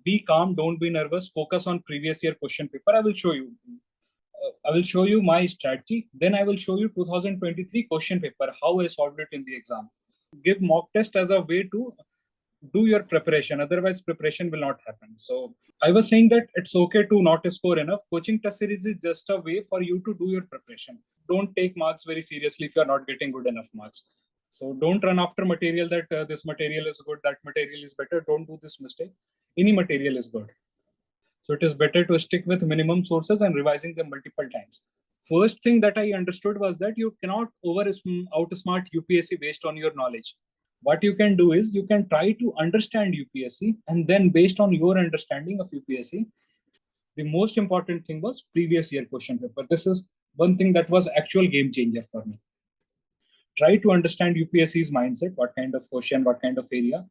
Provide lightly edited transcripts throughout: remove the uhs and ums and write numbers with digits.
be calm, don't be nervous, focus on previous year question paper. I will show you. I will show you my strategy. Then I will show you 2023 question paper, how I solved it in the exam. Give mock test as a way to do your preparation. Otherwise, preparation will not happen. So I was saying that it's okay to not score enough. Coaching test series is just a way for you to do your preparation. Don't take marks very seriously if you are not getting good enough marks. So don't run after material that this material is good, that material is better. Don't do this mistake. Any material is good. So it is better to stick with minimum sources and revising them multiple times. First thing that I understood was that you cannot outsmart UPSC based on your knowledge. What you can do is you can try to understand UPSC, and then based on your understanding of UPSC, the most important thing was previous year question paper. This is one thing that was actual game changer for me. Try to understand UPSC's mindset, what kind of question, what kind of area.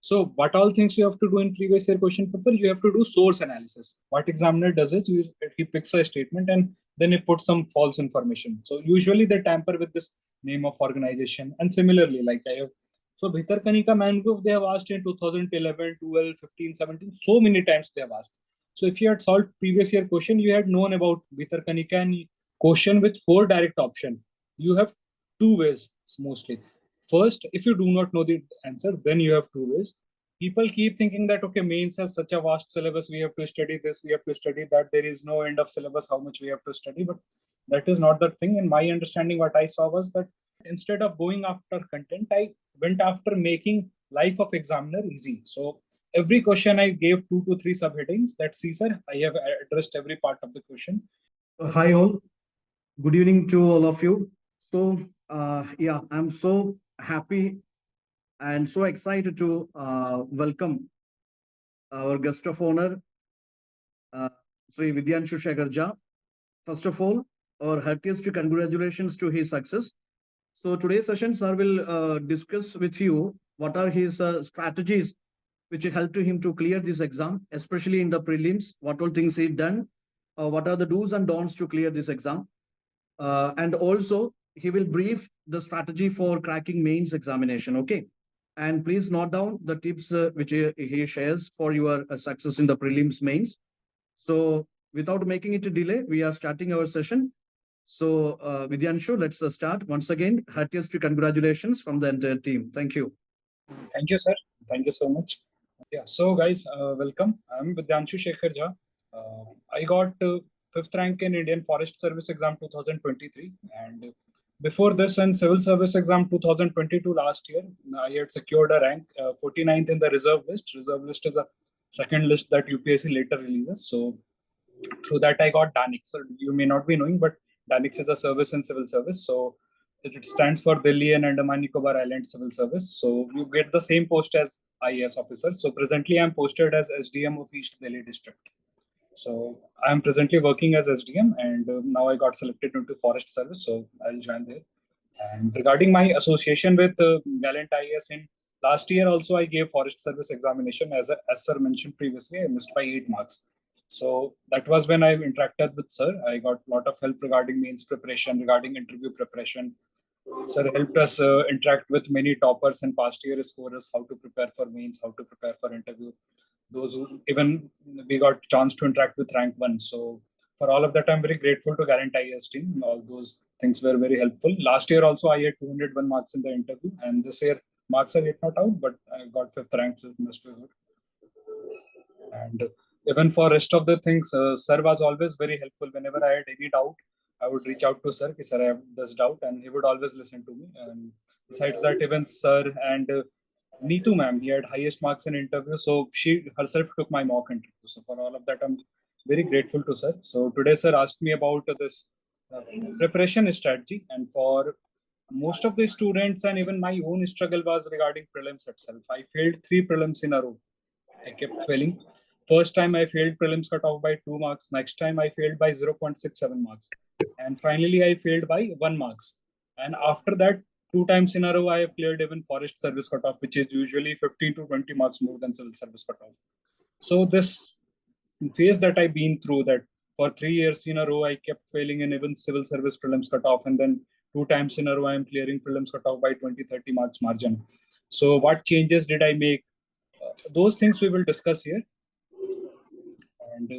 So what all things you have to do in previous year question paper? You have to do source analysis. What examiner does is he picks a statement and then he puts some false information. So usually they tamper with this name of organization. And similarly, like I have, so Bhitarkanika mangrove, they have asked in 2011, 12, 15, 17, so many times they have asked. So if you had solved previous year question, you had known about Bhitarkanika and question with 4 direct option. You have 2 ways mostly. First, if you do not know the answer, then you have 2 ways. People keep thinking that, okay, mains has such a vast syllabus, we have to study this, we have to study that, there is no end of syllabus, how much we have to study. But that is not the thing. In my understanding, what I saw was that instead of going after content, I went after making life of examiner easy. So every question I gave 2 to 3 subheadings. That, see sir, I have addressed every part of the question. Hi all, good evening to all of you. So yeah, I'm so happy and so excited to welcome our guest of honor, Sri Vidyanshu Shekhar Jha. First of all, our heartiest congratulations to his success. So today's session, sir will discuss with you what are his strategies which helped him to clear this exam, especially in the prelims, what all things he done, what are the do's and don'ts to clear this exam. And also, he will brief the strategy for cracking mains examination, okay? And please note down the tips which he shares for your success in the prelims mains. So without making it a delay, we are starting our session. So Vidyanshu, let's start. Once again, heartiest congratulations from the entire team. Thank you. Thank you, sir. Thank you so much. Yeah, so guys, welcome. I'm Vidyanshu Shekhar Jha. I got 5th rank in Indian Forest Service exam 2023, and before this in Civil Service exam 2022 last year, I had secured a rank 49th in the reserve list. Reserve list is a second list that UPSC later releases. So through that I got DANIX. So you may not be knowing, but DANIX is a service in civil service. So it stands for Delhi and Andaman Nicobar Island Civil Service. So you get the same post as IAS officer. So presently I'm posted as SDM of East Delhi district. So I'm presently working as SDM, and now I got selected into Forest Service. So I'll join there. And regarding my association with Gallant IAS, in last year also I gave Forest Service examination as sir mentioned previously. I missed by 8 marks. So that was when I interacted with sir. I got a lot of help regarding mains preparation, regarding interview preparation. Sir helped us interact with many toppers and past year scorers, how to prepare for mains, how to prepare for interview. Those who even we got chance to interact with rank 1. So for all of that, I'm very grateful to Guarantee IAS team. All those things were very helpful. Last year also I had 201 marks in the interview, and this year marks are yet not out, but I got 5th rank, so it must be good. And even for rest of the things, sir was always very helpful. Whenever I had any doubt, I would reach out to sir, sir, I have this doubt, and he would always listen to me. And besides that, even sir and Neetu ma'am, he had highest marks in interview, so she herself took my mock interview. So for all of that, I'm very grateful to sir. So today, sir asked me about this preparation strategy, and for most of the students and even my own struggle was regarding prelims itself. I failed 3 prelims in a row. I kept failing. First time I failed prelims cut off by 2 marks. Next time I failed by 0.67 marks. And finally I failed by 1 marks. And after that, 2 times in a row, I have cleared even Forest Service cutoff, which is usually 15 to 20 marks more than Civil Service cutoff. So this phase that I've been through, that for 3 years in a row, I kept failing in even Civil Service prelims cutoff. And then 2 times in a row, I'm clearing prelims cutoff by 20, 30 marks margin. So what changes did I make? Those things we will discuss here. And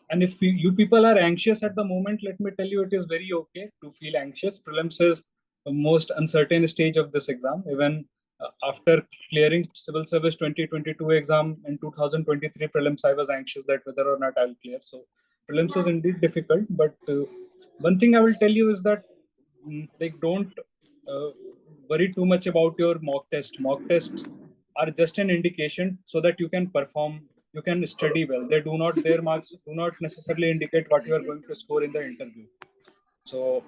and if you people are anxious at the moment, let me tell you, it is very okay to feel anxious. Prelims is the most uncertain stage of this exam. Even after clearing Civil Service 2022 exam in 2023 prelims, I was anxious that whether or not I'll clear. So prelims is indeed difficult, but one thing I will tell you is that like don't uh, worry too much about your mock test. Mock tests are just an indication so that you can perform, you can study well. They do not, their marks do not necessarily indicate what you are going to score in the interview. So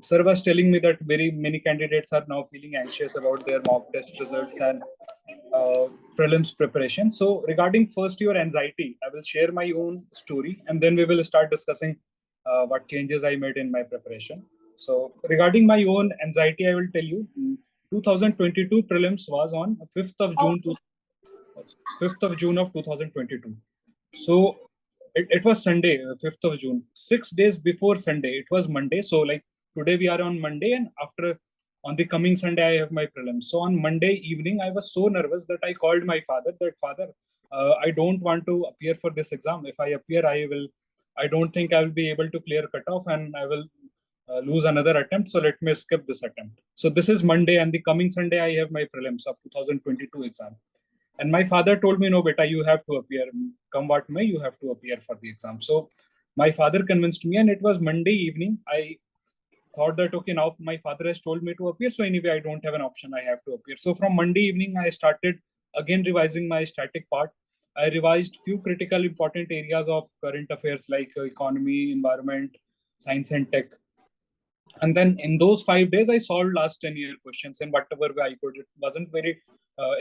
sir was telling me that very many candidates are now feeling anxious about their mock test results and prelims preparation. So regarding first your anxiety, I will share my own story and then we will start discussing what changes I made in my preparation. So regarding my own anxiety, I will tell you, 2022 prelims was on 5th of June to 5th of June of 2022. So it was Sunday, 5th of June. 6 days before Sunday, it was Monday. So like today we are on Monday, and after on the coming Sunday I have my prelims. So on Monday evening I was so nervous that I called my father. That father, I don't want to appear for this exam. If I appear, I don't think I will be able to clear cutoff, and I will lose another attempt. So let me skip this attempt. So this is Monday, and the coming Sunday I have my prelims of 2022 exam. And my father told me, no, beta, you have to appear. Come what may, you have to appear for the exam. So my father convinced me, and it was Monday evening. I thought that, okay, now my father has told me to appear. So anyway, I don't have an option. I have to appear. So from Monday evening, I started again revising my static part. I revised few critical important areas of current affairs like economy, environment, science and tech. And then in those 5 days, I solved last 10-year questions in whatever way I could. It wasn't very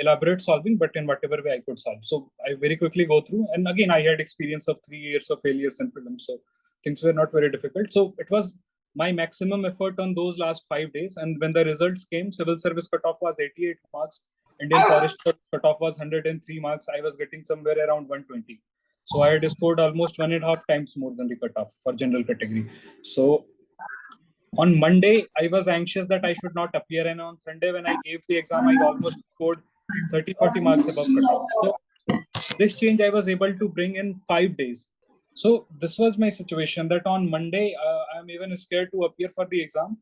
elaborate solving, but in whatever way I could solve. So I very quickly go through. And again, I had experience of 3 years of failures in prelims. So things were not very difficult. So it was my maximum effort on those last 5 days. And when the results came, civil service cutoff was 88 marks. Indian forest cutoff was 103 marks. I was getting somewhere around 120. So I had scored almost 1.5 times more than the cutoff for general category. So on Monday, I was anxious that I should not appear. And on Sunday, when I gave the exam, I almost scored 30-40 marks above cutoff. So this change I was able to bring in 5 days. So this was my situation that on Monday, I'm even scared to appear for the exam.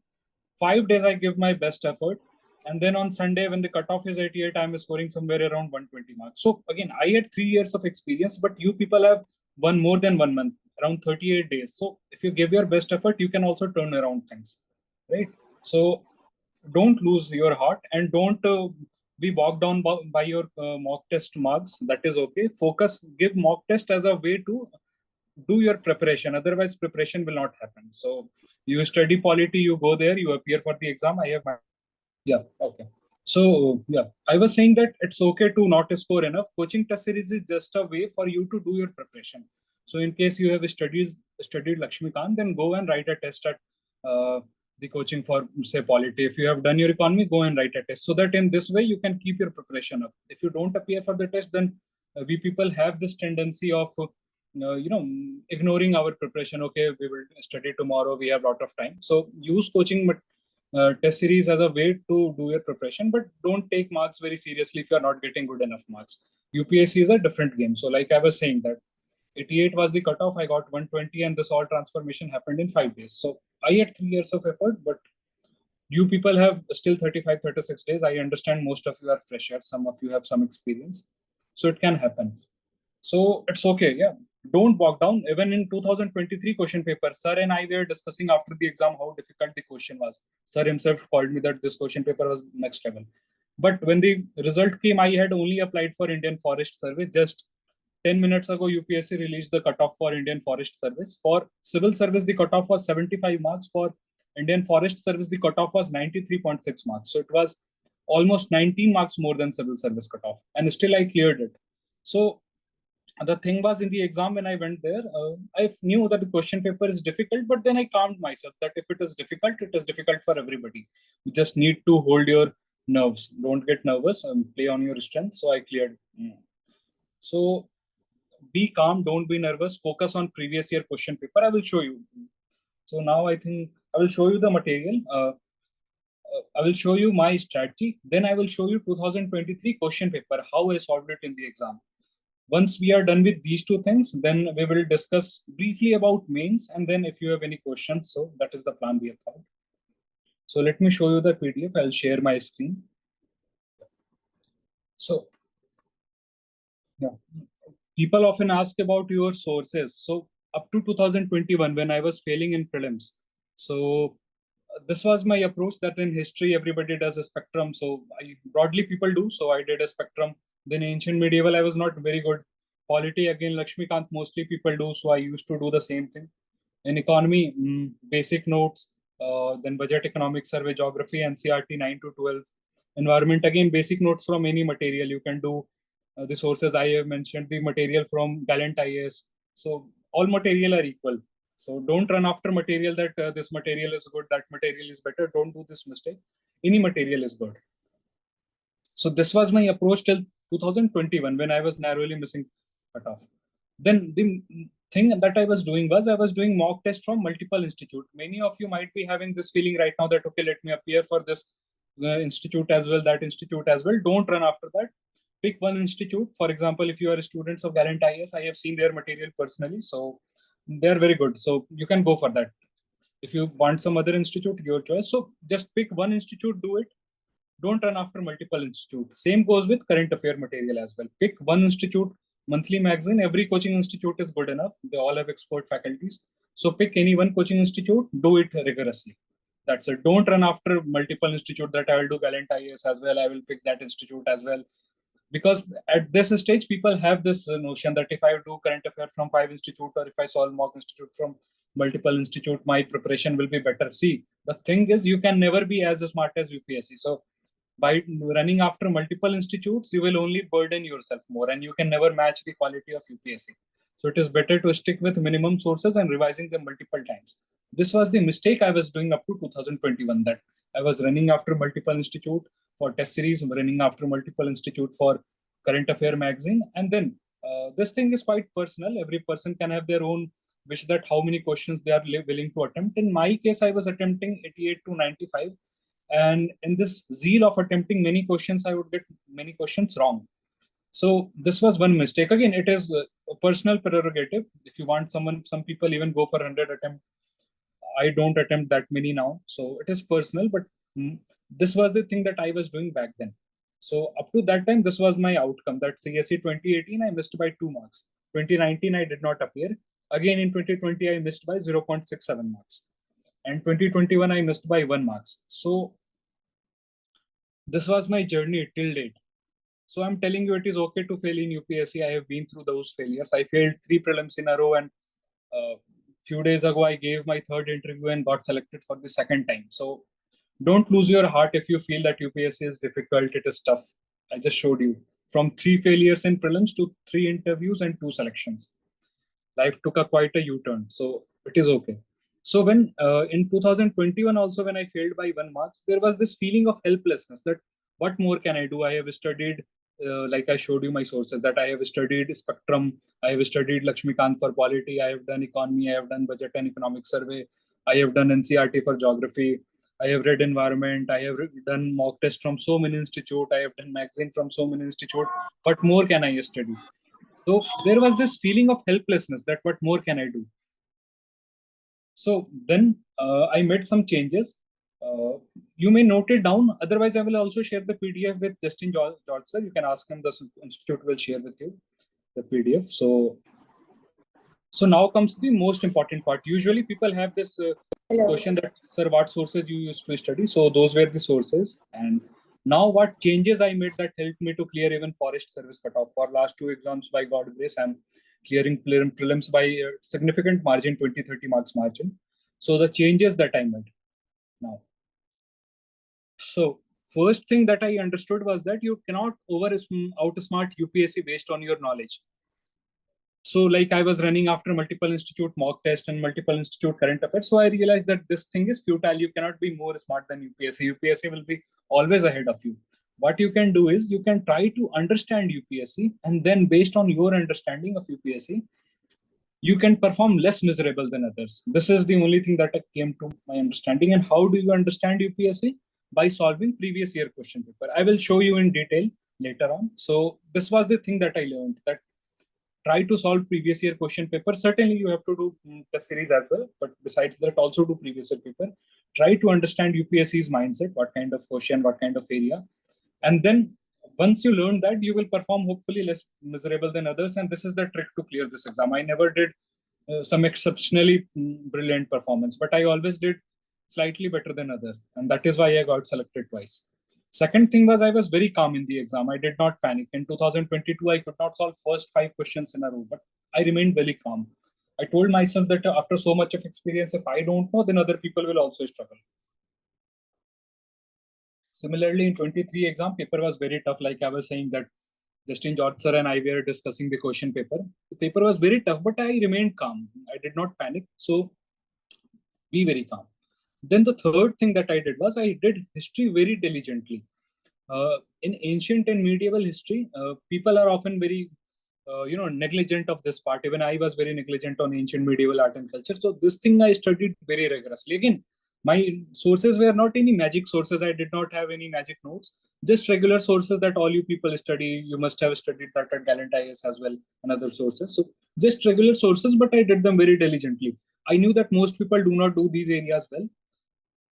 5 days, I give my best effort. And then on Sunday, when the cutoff is 88, I'm scoring somewhere around 120 marks. So again, I had 3 years of experience, but you people have one more than 1 month, around 38 days. So if you give your best effort, you can also turn around things, right? So don't lose your heart and don't be bogged down by your mock test marks. That is okay. Focus, give mock test as a way to do your preparation. Otherwise, preparation will not happen. So you study polity, you go there, you appear for the exam. I have my yeah, okay. So yeah, I was saying that it's okay to not score enough. Coaching test series is just a way for you to do your preparation. So in case you have studied Lakshmikant, then go and write a test at the coaching for say polity. If you have done your economy, go and write a test. So that in this way you can keep your preparation up. If you don't appear for the test, then we people have this tendency of ignoring our preparation. Okay, we will study tomorrow. We have a lot of time. So use coaching test series as a way to do your preparation, but don't take marks very seriously if you are not getting good enough marks. UPSC is a different game. So like I was saying that 88 was the cutoff, I got 120, and this all transformation happened in 5 days. So I had 3 years of effort, but you people have still 35, 36 days. I understand most of you are freshers, some of you have some experience. So it can happen. So it's okay. Yeah. Don't walk down. Even in 2023 question paper, sir and I were discussing after the exam how difficult the question was. Sir himself called me that this question paper was next level. But when the result came, I had only applied for Indian Forest Service. Just 10 minutes ago, UPSC released the cutoff for Indian Forest Service. For civil service, the cutoff was 75 marks. For Indian Forest Service, the cutoff was 93.6 marks. So it was almost 19 marks more than civil service cutoff. And still I cleared it. So the thing was in the exam when I went there, I knew that the question paper is difficult, but then I calmed myself that if it is difficult for everybody. You just need to hold your nerves. Don't get nervous and play on your strength. So I cleared. So be calm, don't be nervous. Focus on previous year question paper. I will show you. So now I think I will show you the material. I will show you my strategy. Then I will show you 2023 question paper, how I solved it in the exam. Once we are done with these two things, then we will discuss briefly about mains, and then if you have any questions, so that is the plan we have found. So let me show you the PDF. I'll share my screen. So yeah, people often ask about your sources. So up to 2021, when I was failing in prelims, so this was my approach, that in history everybody does a spectrum. So broadly people do. So I did a spectrum. Then ancient medieval, I was not very good. Polity, again, Lakshmikant, mostly people do. So I used to do the same thing. In economy, basic notes, then budget, economic survey, geography, NCRT 9 to 12. Environment, again, basic notes from any material. You can do the sources I have mentioned, the material from Gallant IAS. So all material are equal. So don't run after material that this material is good, that material is better. Don't do this mistake. Any material is good. So this was my approach till 2021, when I was narrowly missing cutoff. Then the thing that I was doing was I was doing mock test from multiple institute. Many of you might be having this feeling right now that, okay, let me appear for this institute as well, that institute as well. Don't run after that. Pick one institute. For example, if you are students of Gallant IS, I have seen their material personally. So they're very good. So you can go for that. If you want some other institute, your choice. So just pick one institute, do it. Don't run after multiple institute. Same goes with current affair material as well. Pick one institute, monthly magazine. Every coaching institute is good enough. They all have expert faculties. So pick any one coaching institute, do it rigorously. That's it. Don't run after multiple institute that I will do Gallant IAS as well. I will pick that institute as well. Because at this stage, people have this notion that if I do current affair from 5 institute, or if I solve mock institute from multiple institute, my preparation will be better. See, the thing is, you can never be as smart as UPSC. So by running after multiple institutes, you will only burden yourself more, and you can never match the quality of UPSC. So it is better to stick with minimum sources and revising them multiple times. This was the mistake I was doing up to 2021, that I was running after multiple institute for test series, running after multiple institute for current affair magazine. And then this thing is quite personal. Every person can have their own wish that how many questions they are willing to attempt. In my case, I was attempting 88 to 95. And in this zeal of attempting many questions, I would get many questions wrong. So this was one mistake. Again, it is a personal prerogative. If you want some people even go for 100 attempts. I don't attempt that many now. So it is personal, but this was the thing that I was doing back then. So up to that time, this was my outcome, that CSE 2018, I missed by 2 marks. 2019, I did not appear. Again, in 2020, I missed by 0.67 marks. And 2021, I missed by 1 marks. So this was my journey till date. So I'm telling you, it is okay to fail in UPSC. I have been through those failures. I failed 3 prelims in a row, and few days ago, I gave my third interview and got selected for the second time. So don't lose your heart if you feel that UPSC is difficult, it is tough. I just showed you from 3 failures in prelims to 3 interviews and 2 selections. Life took a quite a U-turn, so it is okay. So when in 2021 also, when I failed by 1 marks, there was this feeling of helplessness, that what more can I do? I have studied, like I showed you my sources, that I have studied spectrum, I have studied Lakshmikant for polity, I have done economy, I have done budget and economic survey, I have done NCRT for geography, I have read environment, I have done mock test from so many institute, I have done magazine from so many institute. What more can I study? So there was this feeling of helplessness, that what more can I do? So then I made some changes. You may note it down. Otherwise, I will also share the PDF with Justin George, sir. You can ask him. The institute will share with you the PDF. So now comes the most important part. Usually people have this question that, sir, what sources you used to study? So those were the sources. And now what changes I made that helped me to clear even forest service cutoff. For last 2 exams, by God grace, I'm clearing prelims by a significant margin, 20-30 marks margin. So the changes that I made now. So first thing that I understood was that you cannot outsmart UPSC based on your knowledge. So like I was running after multiple institute mock test and multiple institute current affairs. So I realized that this thing is futile. You cannot be more smart than UPSC. UPSC will be always ahead of you. What you can do is you can try to understand UPSC, and then based on your understanding of UPSC, you can perform less miserable than others. This is the only thing that came to my understanding. And how do you understand UPSC? By solving previous year question paper. I will show you in detail later on. So this was the thing that I learned, that try to solve previous year question paper. Certainly you have to do test series as well, but besides that also do previous year paper. Try to understand UPSC's mindset, what kind of question, what kind of area. And then once you learn that, you will perform hopefully less miserable than others. And this is the trick to clear this exam. I never did some exceptionally brilliant performance, but I always did slightly better than others. And that is why I got selected twice. Second thing was I was very calm in the exam. I did not panic. In 2022, I could not solve first 5 questions in a row, but I remained very calm. I told myself that after so much of experience, if I don't know, then other people will also struggle. Similarly, in 23 exam, paper was very tough. Like I was saying that Justin George sir and I were discussing the question paper. The paper was very tough, but I remained calm. I did not panic. So be very calm. Then the third thing that I did was I did history very diligently. In ancient and medieval history, people are often very negligent of this part. Even I was very negligent on ancient medieval art and culture. So this thing I studied very rigorously. Again, my sources were not any magic sources. I did not have any magic notes, just regular sources that all you people study. You must have studied that at Gallant IS as well and other sources. So just regular sources, but I did them very diligently. I knew that most people do not do these areas well.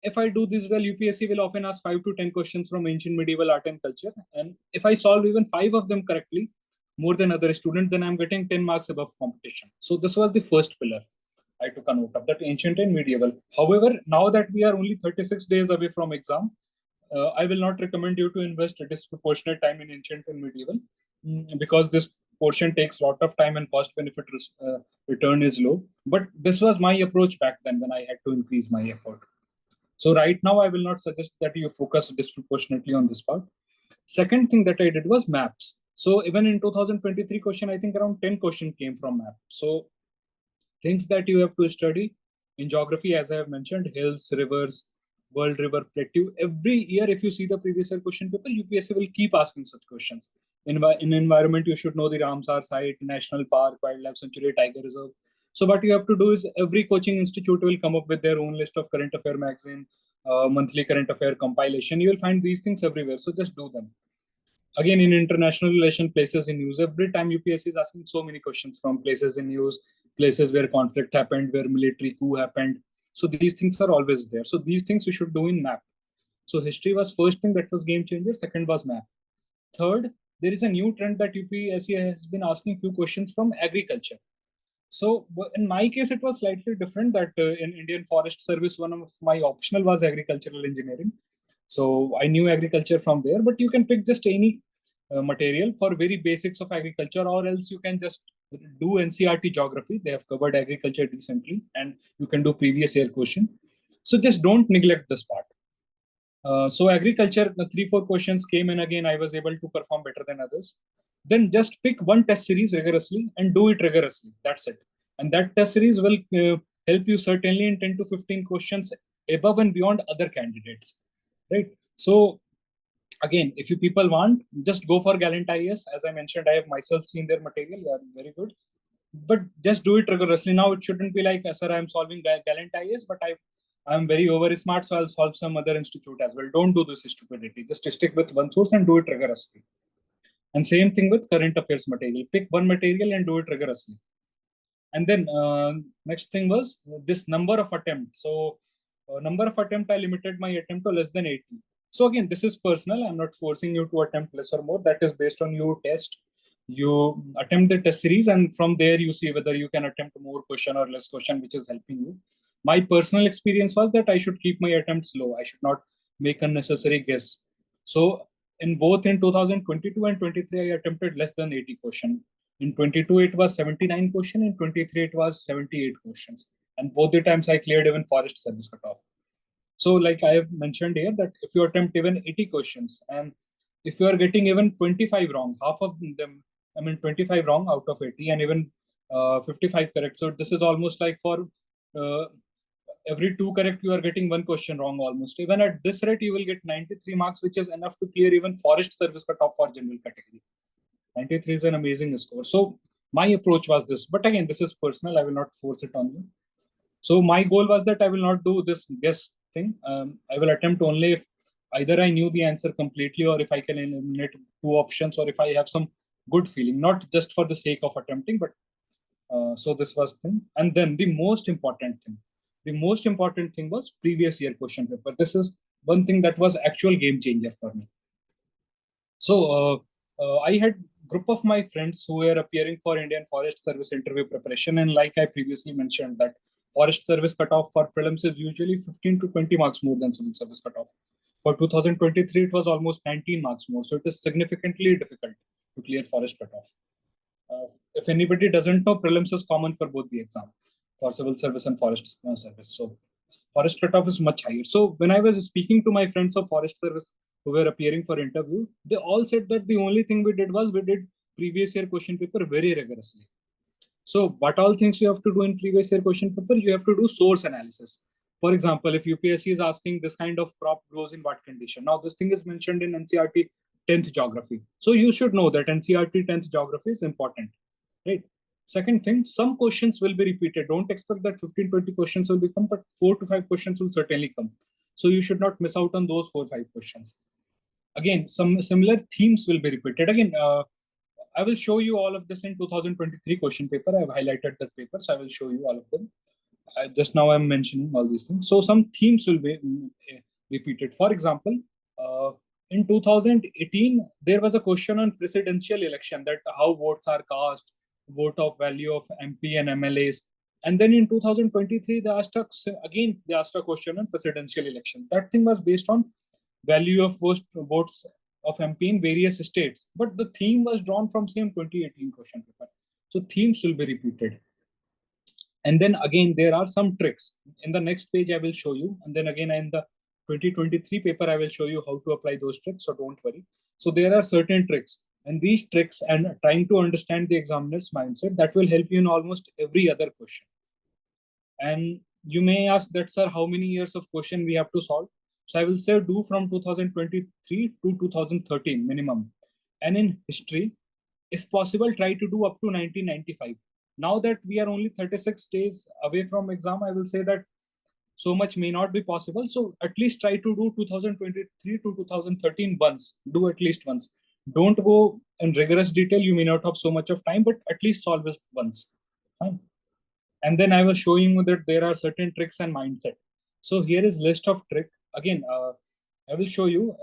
If I do this well, UPSC will often ask 5 to 10 questions from ancient medieval art and culture. And if I solve even 5 of them correctly, more than other students, then I'm getting 10 marks above competition. So this was the first pillar I took a note of, that ancient and medieval. However, now that we are only 36 days away from exam, I will not recommend you to invest a disproportionate time in ancient and medieval because this portion takes a lot of time and cost benefit return is low. But this was my approach back then when I had to increase my effort. So right now, I will not suggest that you focus disproportionately on this part. Second thing that I did was maps. So even in 2023 question, I think around 10 questions came from map. So things that you have to study in geography, as I have mentioned, hills, rivers, world river plateau. Every year, if you see the previous year question paper, UPSC will keep asking such questions. In environment, you should know the Ramsar site, national park, wildlife sanctuary, tiger reserve. So what you have to do is every coaching institute will come up with their own list of current affair magazine, monthly current affair compilation. You will find these things everywhere. So just do them. Again, in international relation, places in news, every time UPSC is asking so many questions from places in news, places where conflict happened, where military coup happened. So these things are always there. So these things you should do in map. So history was first thing that was game changer. Second was map. Third, there is a new trend that UPSC has been asking few questions from agriculture. So in my case, it was slightly different that in Indian Forest Service, one of my optional was agricultural engineering. So I knew agriculture from there, but you can pick just any material for very basics of agriculture, or else you can just do NCRT geography. They have covered agriculture decently, and you can do previous year question. So just don't neglect this part. So agriculture, the 3-4 questions came in again. I was able to perform better than others. Then just pick one test series rigorously and do it rigorously. That's it. And that test series will help you certainly in 10 to 15 questions above and beyond other candidates. Right. So again, if you people want, just go for Gallant IS. As I mentioned, I have myself seen their material. They are very good. But just do it rigorously. Now it shouldn't be like, sir, I'm solving Gallant IS, but I'm very over smart, so I'll solve some other institute as well. Don't do this stupidity. Just stick with one source and do it rigorously. And same thing with current affairs material. Pick one material and do it rigorously. And then next thing was this number of attempts. So number of attempt, I limited my attempt to less than 80. So again, this is personal. I'm not forcing you to attempt less or more. That is based on your test. You attempt the test series, and from there you see whether you can attempt more question or less question, which is helping you. My personal experience was that I should keep my attempts low. I should not make unnecessary guess. So in both in 2022 and 23, I attempted less than 80 question. In 22, it was 79 question. In 23, it was 78 questions. And both the times I cleared even forest service cutoff. So like I have mentioned here that if you attempt even 80 questions and if you are getting even 25 wrong, half of them, 25 wrong out of 80 and even 55 correct. So this is almost like for every 2 correct, you are getting 1 question wrong almost. Even at this rate, you will get 93 marks, which is enough to clear even forest service cutoff for general category. 93 is an amazing score. So my approach was this, but again, this is personal. I will not force it on you. So my goal was that I will not do this guess thing. I will attempt only if either I knew the answer completely, or if I can eliminate 2 options, or if I have some good feeling, not just for the sake of attempting, but so this was thing. And then the most important thing was previous year question paper. This is one thing that was actual game changer for me. So I had group of my friends who were appearing for Indian Forest Service interview preparation, and like I previously mentioned, that Forest Service cutoff for prelims is usually 15 to 20 marks more than Civil Service cutoff. For 2023, it was almost 19 marks more, so it is significantly difficult to clear Forest cutoff. If anybody doesn't know, prelims is common for both the exam, for Civil Service and Forest Service. So Forest cutoff is much higher. So when I was speaking to my friends of Forest Service who were appearing for interview, they all said that the only thing we did was we did previous year question paper very rigorously. So what all things you have to do in previous year question paper? You have to do source analysis. For example, if UPSC is asking this kind of crop grows in what condition? Now this thing is mentioned in NCERT 10th geography. So you should know that NCERT 10th geography is important, right? Second thing, some questions will be repeated. Don't expect that 15-20 questions will become, but 4 to 5 questions will certainly come. So you should not miss out on those 4 or 5 questions. Again, some similar themes will be repeated. Again, I will show you all of this in 2023 question paper. I have highlighted the papers. I will show you all of them. Just now I'm mentioning all these things. So some themes will be repeated. For example, in 2018, there was a question on presidential election, that how votes are cast, vote of value of MP and MLAs. And then in 2023, they asked a question on presidential election. That thing was based on value of votes of MP in various states. But the theme was drawn from same 2018 question paper. So themes will be repeated. And then again, there are some tricks. In the next page, I will show you. And then again, in the 2023 paper, I will show you how to apply those tricks. So don't worry. So there are certain tricks. And these tricks and trying to understand the examiner's mindset, that will help you in almost every other question. And you may ask that, sir, how many years of question we have to solve? So I will say do from 2023 to 2013 minimum. And in history, if possible, try to do up to 1995. Now that we are only 36 days away from exam, I will say that so much may not be possible. So at least try to do 2023 to 2013 once. Do at least once. Don't go in rigorous detail. You may not have so much of time, but at least solve it once. Fine. And then I was showing you that there are certain tricks and mindset. So here is list of trick. Again, I will show you.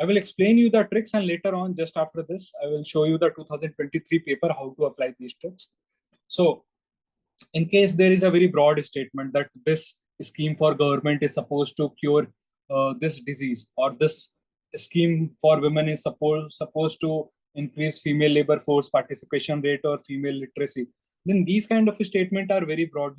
I will explain you the tricks, and later on, just after this, I will show you the 2023 paper, how to apply these tricks. So in case there is a very broad statement that this scheme for government is supposed to cure this disease, or this scheme for women is supposed to increase female labor force participation rate or female literacy, then these kind of statement are very broad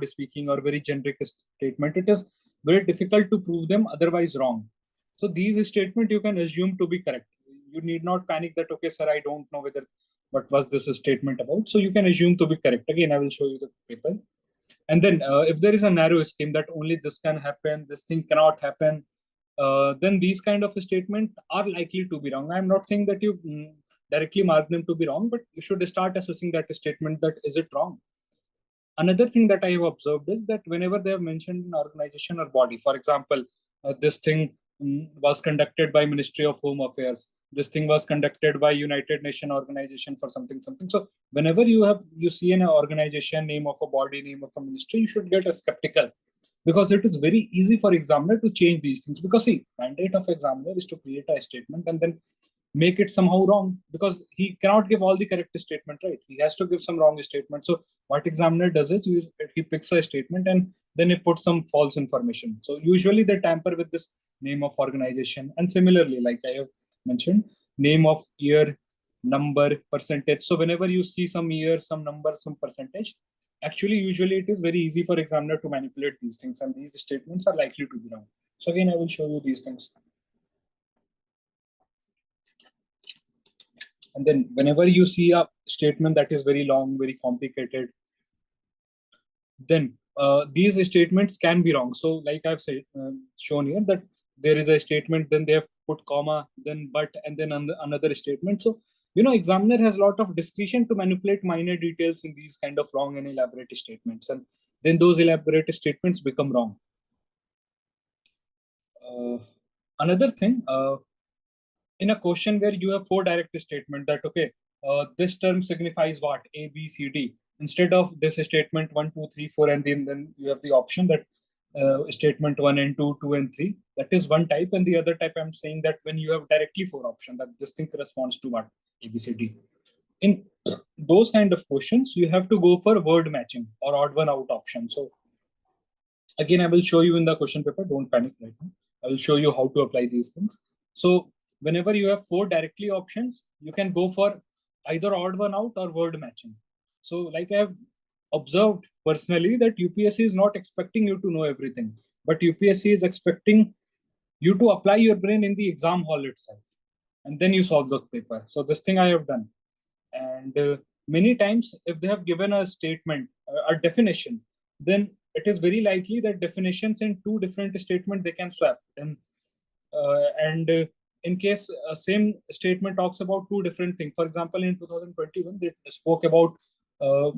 speaking or very generic statement. It is very difficult to prove them otherwise wrong. So these statement you can assume to be correct. You need not panic that, okay, sir, I don't know whether what was this statement about. So you can assume to be correct. Again, I will show you the paper. And then if there is a narrow scheme that only this can happen, this thing cannot happen, then these kind of statement are likely to be wrong. I'm not saying that you directly mark them to be wrong, but you should start assessing that statement, that is it wrong. Another thing that I have observed is that whenever they have mentioned an organization or body, for example, this thing was conducted by Ministry of Home Affairs, this thing was conducted by United Nation Organization for something. So whenever you see an organization, name of a body, name of a ministry, you should get a skeptical, because it is very easy for examiner to change these things. Because see, mandate of examiner is to create a statement and then make it somehow wrong, because he cannot give all the correct statement, right? He has to give some wrong statement. So what examiner does is he picks a statement and then he puts some false information. So usually they tamper with this name of organization. And similarly, like I have mentioned, name of year, number, percentage. So whenever you see some year, some number, some percentage, actually usually it is very easy for examiner to manipulate these things, and these statements are likely to be wrong. So again, I will show you these things. And then whenever you see a statement that is very long, very complicated, then these statements can be wrong. So like I've said, shown here, that there is a statement, then they have put comma, then but, and then another statement. So, examiner has a lot of discretion to manipulate minor details in these kind of long and elaborate statements. And then those elaborate statements become wrong. Another thing, in a question where you have four direct statement that, okay, this term signifies what, A, B, C, D. Instead of this statement 1, 2, 3, 4, and then you have the option that statement 1 and 2, 2 and 3. That is one type. And the other type, I'm saying that when you have directly four option, that this thing corresponds to what, A, B, C, D. In those kind of questions, you have to go for word matching or odd one out option. So again, I will show you in the question paper. Don't panic right now. I will show you how to apply these things. So whenever you have four directly options, you can go for either odd one out or word matching. So like I have observed personally that UPSC is not expecting you to know everything, but UPSC is expecting you to apply your brain in the exam hall itself, and then you solve the paper. So this thing I have done. And many times, if they have given a statement, a definition, then it is very likely that definitions in two different statements they can swap. And in case same statement talks about two different things, for example, in 2021 they spoke about uh,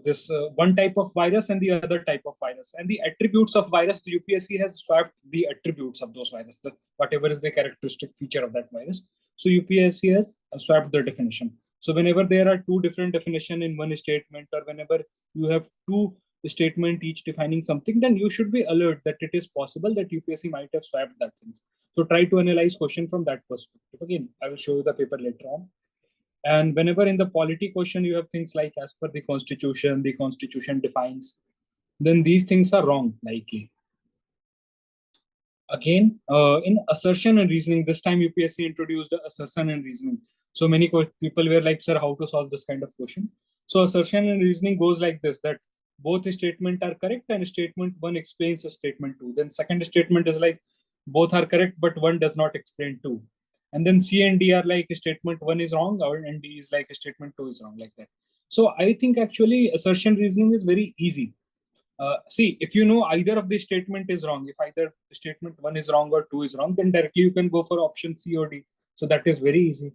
this one type of virus and the other type of virus, and the attributes of virus. The UPSC has swapped the attributes of those viruses, whatever is the characteristic feature of that virus. So UPSC has swapped the definition. So whenever there are two different definition in one statement, or whenever you have two statement each defining something, then you should be alert that it is possible that UPSC might have swapped that thing. So try to analyze question from that perspective. Again, I will show you the paper later on. And whenever in the polity question you have things like as per the constitution defines, then these things are wrong likely. Again, in assertion and reasoning, this time UPSC introduced assertion and reasoning. So many people were like, sir, how to solve this kind of question? So assertion and reasoning goes like this, that both statement are correct and statement one explains a statement two. Then second statement is like, both are correct, but one does not explain two. And then C and D are like statement one is wrong, and D is like statement two is wrong, like that. So I think actually assertion reasoning is very easy. See, if you know either of the statement is wrong, if either statement one is wrong or two is wrong, then directly you can go for option C or D. So that is very easy.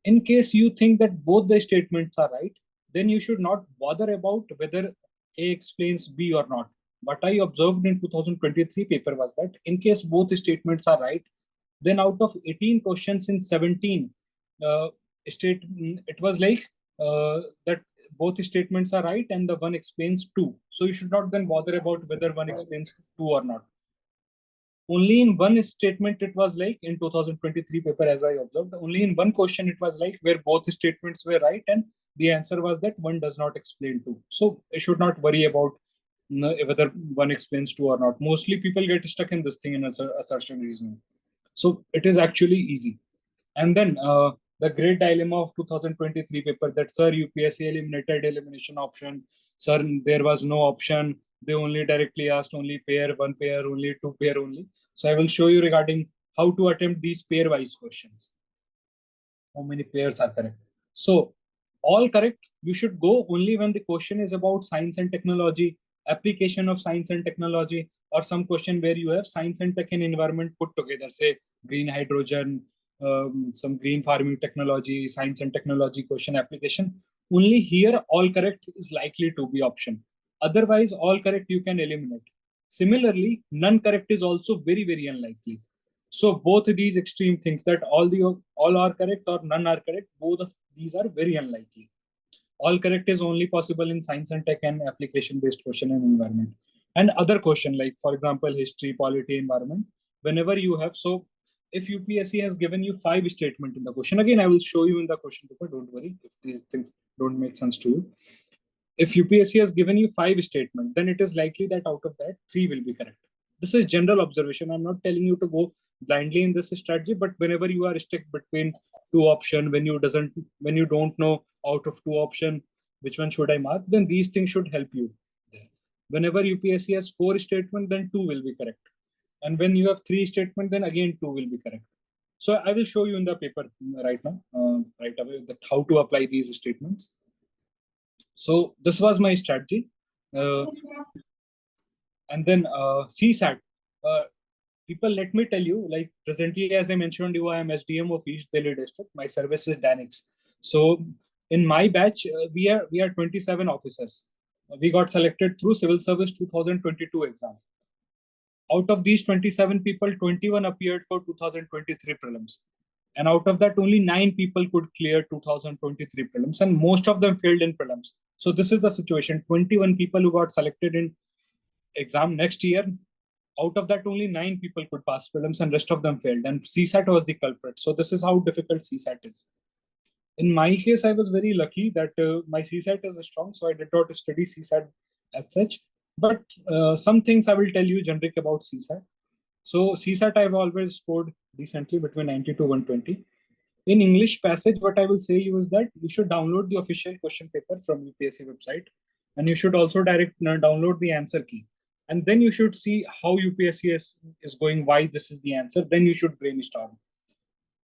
In case you think that both the statements are right, then you should not bother about whether A explains B or not. What I observed in 2023 paper was that in case both statements are right, then out of 18 questions in 17, uh, it was like that both statements are right and the one explains two. So you should not then bother about whether one explains two or not. Only in one statement it was like in 2023 paper, as I observed, only in one question it was like where both statements were right and the answer was that one does not explain two. So I should not worry about whether one explains two or not. Mostly people get stuck in this thing in assertion reasoning. So it is actually easy. And then the great dilemma of 2023 paper, that sir, UPSC eliminated elimination option. Sir, there was no option. They only directly asked only pair, one pair only, two pair only. So I will show you regarding how to attempt these pair-wise questions. How many pairs are correct? So all correct. You should go only when the question is about science and technology, application of science and technology, or some question where you have science and tech and environment put together, say green hydrogen, some green farming technology, science and technology question application. Only here all correct is likely to be option. Otherwise, all correct you can eliminate. Similarly, none correct is also very, very unlikely. So both these extreme things, that all are correct or none are correct, both of these are very unlikely. All correct is only possible in science and tech and application based question and environment. And other question like, for example, history, polity, environment, whenever you have, so if UPSC has given you five statement in the question, again I will show you in the question paper, don't worry if these things don't make sense to you. If UPSC has given you five statements, then it is likely that out of that, three will be correct. This is general observation. I'm not telling you to go blindly in this strategy, but whenever you are stuck between two option, when you don't know out of two option, which one should I mark, then these things should help you. Whenever UPSC has four statements, then two will be correct. And when you have three statements, then again two will be correct. So I will show you in the paper right now, right away, that how to apply these statements. So this was my strategy. Uh, and then CSAT. People, let me tell you, like presently, as I mentioned you, I am SDM of East Delhi district. My service is Danix. So in my batch, we are 27 officers. We got selected through Civil Service 2022 exam. Out of these 27 people, 21 appeared for 2023 prelims. And out of that, only 9 people could clear 2023 prelims, and most of them failed in prelims. So this is the situation. 21 people who got selected in exam next year. Out of that, only 9 people could pass prelims, and rest of them failed. And CSAT was the culprit. So this is how difficult CSAT is. In my case, I was very lucky that my CSAT is strong, so I did not study CSAT as such. But some things I will tell you generic about CSAT. So CSAT I've always scored decently between 90 to 120. In English passage, what I will say you is that you should download the official question paper from UPSC website, and you should also download the answer key. And then you should see how UPSC is going, why this is the answer. Then you should brainstorm.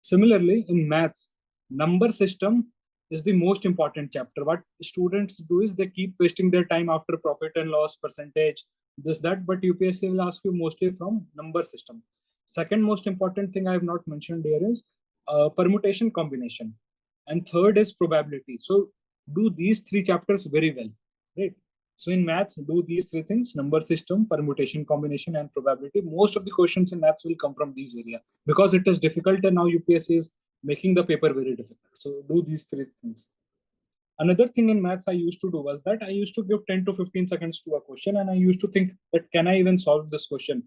Similarly, in maths, number system is the most important chapter. What students do is they keep wasting their time after profit and loss percentage, this, that, but UPSC will ask you mostly from number system. Second most important thing I have not mentioned here is permutation combination. And third is probability. So do these 3 chapters very well, right? So in maths, do these 3 things: number system, permutation combination, and probability. Most of the questions in maths will come from these areas because it is difficult, and now UPSC is making the paper very difficult. So do these 3 things. Another thing in maths I used to do was that I used to give 10 to 15 seconds to a question, and I used to think that can I even solve this question?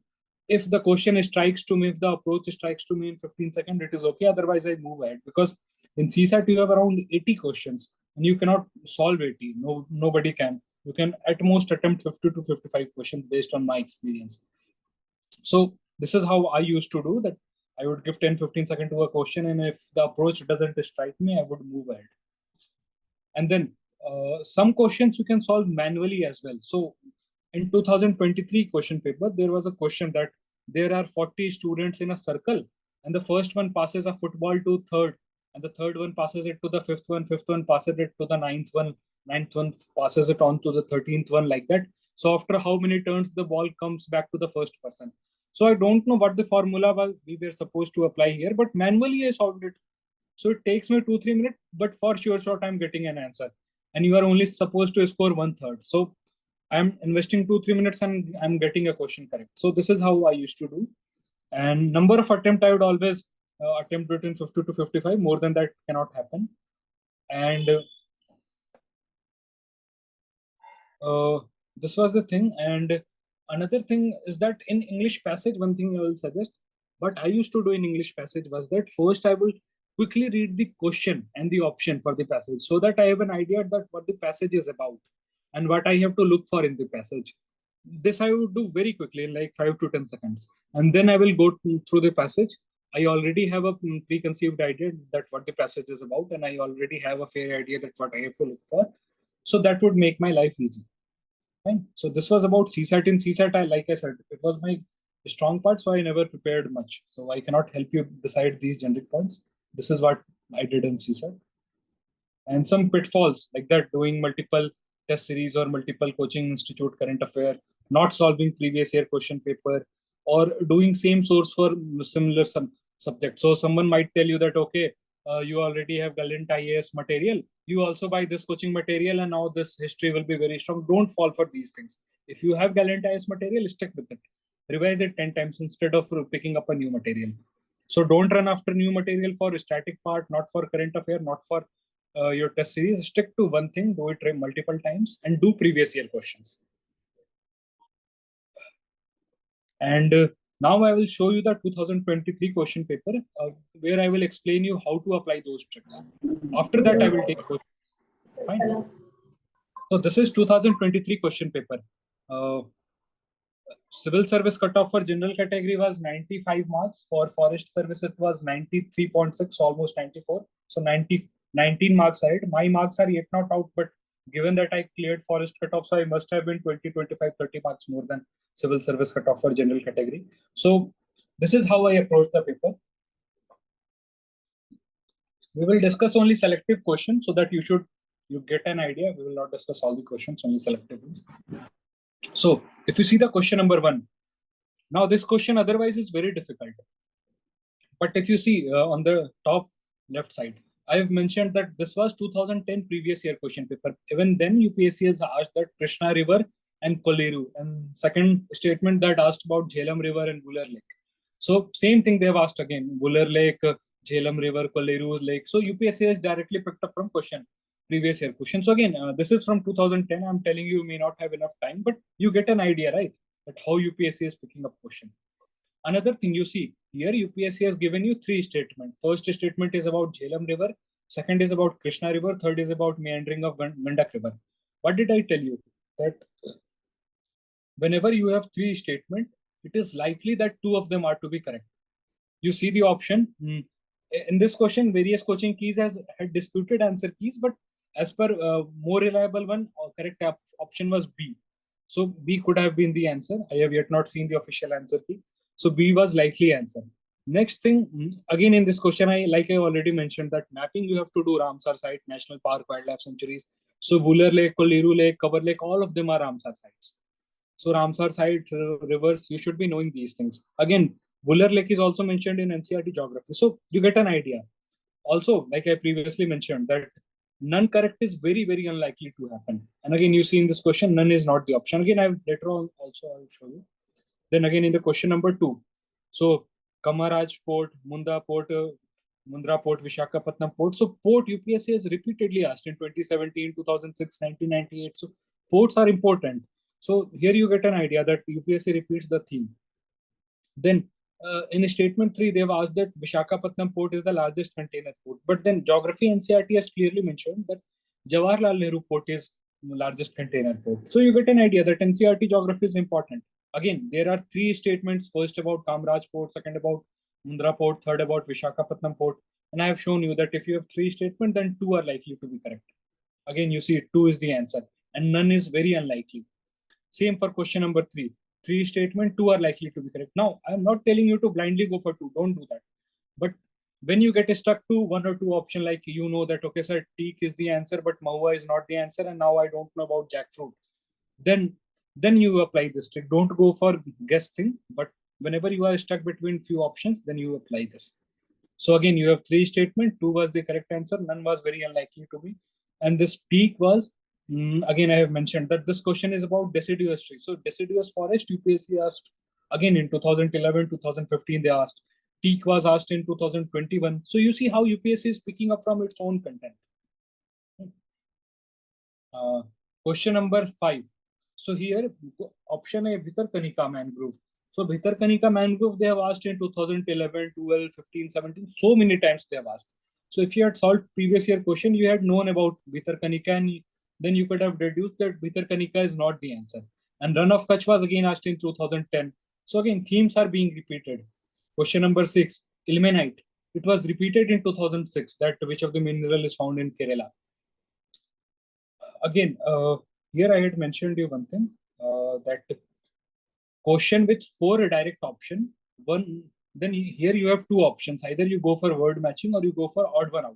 If the question strikes to me, if the approach strikes to me in 15 seconds, it is okay. Otherwise, I move ahead, because in CSAT you have around 80 questions and you cannot solve 80. No, nobody can. You can at most attempt 50 to 55 questions based on my experience. So this is how I used to do that. I would give 10-15 seconds to a question, and if the approach doesn't strike me, I would move ahead. And then some questions you can solve manually as well. So in 2023 question paper, there was a question that there are 40 students in a circle, and the first one passes a football to third, and the third one passes it to the fifth one passes it to the ninth one passes it on to the 13th one, like that. So after how many turns the ball comes back to the first person. So I don't know what the formula was we were supposed to apply here, but manually I solved it. So it takes me 2-3 minutes, but for sure shot I'm getting an answer. And you are only supposed to score 1/3. So I'm investing 2-3 minutes and I'm getting a question correct. So this is how I used to do. And number of attempt, I would always attempt between 50 to 55. More than that cannot happen. And this was the thing. And another thing is that in English passage, one thing I will suggest, what I used to do in English passage was that first I will quickly read the question and the option for the passage, so that I have an idea that what the passage is about and what I have to look for in the passage. This I would do very quickly in like 5 to 10 seconds. And then I will go through the passage. I already have a preconceived idea that what the passage is about, and I already have a fair idea that what I have to look for. So that would make my life easy. Fine. So this was about CSAT. In CSAT, like I said, it was my strong part, so I never prepared much. So I cannot help you decide these generic points. This is what I did in CSAT. And some pitfalls like that: doing multiple test series or multiple coaching institute current affair, not solving previous year question paper, or doing same source for similar subject. So someone might tell you that, okay, you already have Gallant IAS material, you also buy this coaching material, and now this history will be very strong. Don't fall for these things. If you have Gallant IAS material, stick with it. Revise it 10 times instead of picking up a new material. So don't run after new material for static part, not for current affair, not for your test series. Stick to one thing, do it multiple times, and do previous year questions. And now I will show you the 2023 question paper, where I will explain you how to apply those tricks. After that, I will take questions. Fine. So this is 2023 question paper. Civil service cutoff for general category was 95 marks. For forest service, it was 93.6, almost 94. So 19 marks ahead. My marks are yet not out, but given that I cleared forest cutoff, so I must have been 20, 25, 30 marks more than civil service cutoff for general category. So this is how I approach the paper. We will discuss only selective questions so that you get an idea. We will not discuss all the questions, only selective ones. So if you see the question number 1, now this question otherwise is very difficult. But if you see on the top left side, I have mentioned that this was 2010 previous year question paper. Even then, UPSC has asked that Krishna River and Koleru, and second statement that asked about Jhelum River and Buller Lake. So same thing they have asked again: Buller Lake, Jhelum River, Kolleru Lake. So UPSC has directly picked up from previous year question. So again, this is from 2010. I'm telling you, you may not have enough time, but you get an idea, right? That how UPSC is picking up question. Another thing you see here, UPSC has given you three statements. First statement is about Jhelum River. Second is about Krishna River. Third is about meandering of Gandak River. What did I tell you? That whenever you have three statements, it is likely that two of them are to be correct. You see the option. In this question, various coaching keys had disputed answer keys, but as per more reliable one, correct option was B. So B could have been the answer. I have yet not seen the official answer key. So B was likely answer. Next thing, again in this question, I already mentioned that mapping you have to do Ramsar site, National Park, Wildlife Sanctuaries. So Wular Lake, Kolleru Lake, Cover Lake, all of them are Ramsar sites. So Ramsar site, rivers, you should be knowing these things. Again, Wular Lake is also mentioned in NCERT geography. So you get an idea. Also, like I previously mentioned, that none correct is very, very unlikely to happen. And again, you see in this question, none is not the option. Again, I later on also I'll show you. Then again in the question number 2. So Kamaraj Port, Mundra Port, Vishakhapatnam Port. So port UPSC has repeatedly asked in 2017, 2006, 1998. So ports are important. So here you get an idea that UPSC repeats the theme. Then in statement 3, they've asked that Vishakhapatnam port is the largest container port. But then geography NCERT has clearly mentioned that Jawaharlal Nehru port is the largest container port. So you get an idea that NCERT geography is important. Again, there are three statements. First about Kamraj port, second about Mundra port, third about Vishakhapatnam port. And I have shown you that if you have three statements, then two are likely to be correct. Again, you see two is the answer and none is very unlikely. Same for question number 3. Three statement, two are likely to be correct. Now, I'm not telling you to blindly go for two. Don't do that. But when you get stuck to one or two option, like you know that, okay, sir, teak is the answer, but mahua is not the answer, and now I don't know about jackfruit, then you apply this trick. Don't go for guess thing, but whenever you are stuck between few options, then you apply this. So again, you have three statement. Two was the correct answer. None was very unlikely to be. And this peak was, again, I have mentioned that this question is about deciduous tree. So deciduous forest, UPSC asked again in 2011, 2015, they asked. Teak was asked in 2021. So you see how UPSC is picking up from its own content. Question number 5. So here, option A, Bhitarkanika mangrove. So Bhitarkanika mangrove, they have asked in 2011, 12, 15, 17. So many times they have asked. So if you had solved previous year question, you had known about Bhitarkanika, and then you could have deduced that Bhitarkanika is not the answer. And Run of Kutch was again asked in 2010. So again, themes are being repeated. Question number 6, ilmenite. It was repeated in 2006, that which of the mineral is found in Kerala. Again, here I had mentioned you one thing, that question with 4 direct option, then here you have two options. Either you go for word matching or you go for odd one out.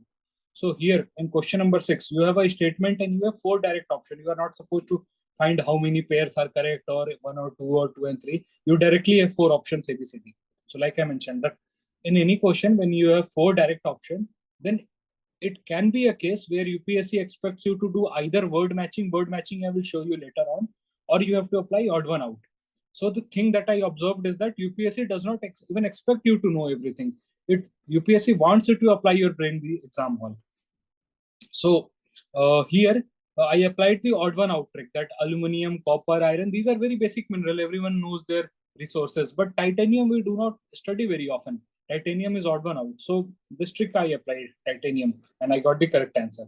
So here in question number 6, you have a statement and you have 4 direct option. You are not supposed to find how many pairs are correct or 1 or 2 and 3. You directly have 4 options ABCD. So like I mentioned that in any question, when you have 4 direct option, then it can be a case where UPSC expects you to do either word matching I will show you later on, or you have to apply odd one out. So the thing that I observed is that UPSC does not even expect you to know everything. UPSC wants you to apply your brain in the exam hall. So here I applied the odd one out trick, that aluminum, copper, iron, these are very basic mineral. Everyone knows their resources, but titanium we do not study very often. Titanium is odd one out. So this trick I applied titanium and I got the correct answer.